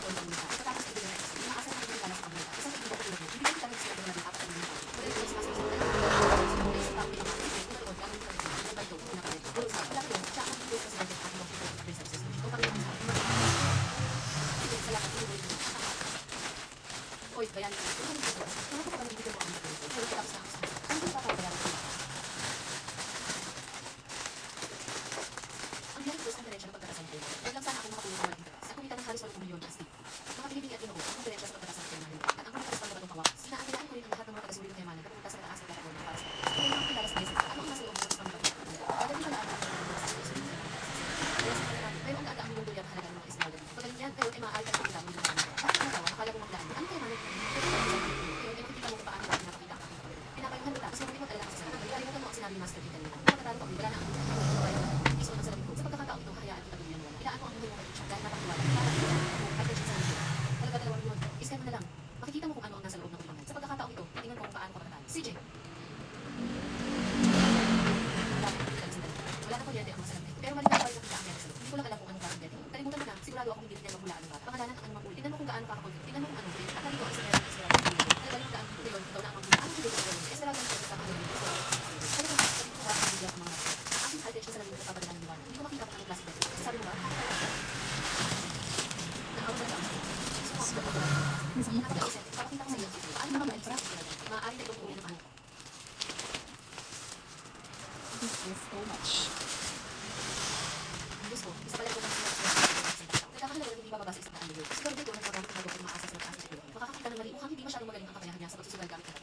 ang pagmumula. Pagkatapos ibigay na extra, inaasar na ibigay pala sa pagmumula. Isang tekniko ko tulad mo, ibigay kita ng sweldo na natin 4 na minuto. Model ko sa masasang na sa tao pinakasin, kung ano ang gamit ka rin, by to, pinakasin. Pero sa pala ko, siya ang video sa budget at ng resources. Ito pa rin ang sa salamat po. Oy, bayan ko. Ano ko pa kami bibigyan mo ang dito? Pero tapos na ako. Ano ba papayaran ko? Ang yan ang diretso ng pagkakasan ko. Huwag lang sana ako makatulong sa mga sa kumita ng halos 8 milyon na astig. Mga pinibigay at inuho, ang diretso sa pagkakasan ko naman. At ang mga karispan na batong kawak, sinaakilaan ko rin ang lahat ng mga taga-suwilong kayamanan na pumunta sa kataas ng platform para sa kung may mga kilala sa mesa, ano ang nasa loob ng isang bato? Pagdating pala ang mga pero ang aga ang mundo yan halaga ng mga isla. Pagaling yan, pero ay maaari ka ng mo naman. Bakit natawa? Akala mo maglaan. Ano kaya manong? Pero ay makikita mo kung paano natin napakita ang kapatid. Pinapayuhan kita, kasi hindi mo talaga kasi sa akin. Kalimutan mo ang sinabi ni Master King kanina. Kung matatalo ka, wala na ang hindi suot ang salamin ko. Sa pagkakataong ito, hayaan kita tuloy yan. Ilaan mo ang buhay mo kay Richard dahil napakawala. Para at Richard sa mundo. Talaga dalawang yun. Iskan mo na lang. Makikita mo kung ano ang nasa loob ng kulipangan. Sa pagkakataong ito, tingnan ko kung paano ka matatalo. CJ! Wala na kuryente ang mga salamin. Pero malinaw pa rin nakita ang sa loob. Hindi ko lang alam kung ano ba ang galing. Kalimutan mo na, sigurado akong hindi rin yan maghulaan ba. Pangalanan ang anumang uli. Tingnan mo kung gaano kakapag. Tingnan mo kung ano rin. At nalito ang isa meron ng sila. Nagaling daan ko yun. Ikaw na ang maghula. Ano hindi ko gawin? Kaya saragan ko sa kakaroon. Sabi ko, sabi ko ba ang hindi ako mga aking high-tech sa salamin ko papadala ng liwanag. Hindi ko makita kung anong klase dito. Sabi mo ba? Naawa na lang. Nakakaisip. Papakita ko sa iyo. Ano mga balik sa akin? Maaari na itong uli ng ano. This is so much. Gusto, isa pala ito ng nagkakahalaga ng hindi bababa sa isang daan milyon. Siguro dito, nagpapagod na maasa sa mataas na siguro. Makakakita ng mali, mukhang hindi masyadong magaling ang kakayahan niya sa pagsusugal gamit na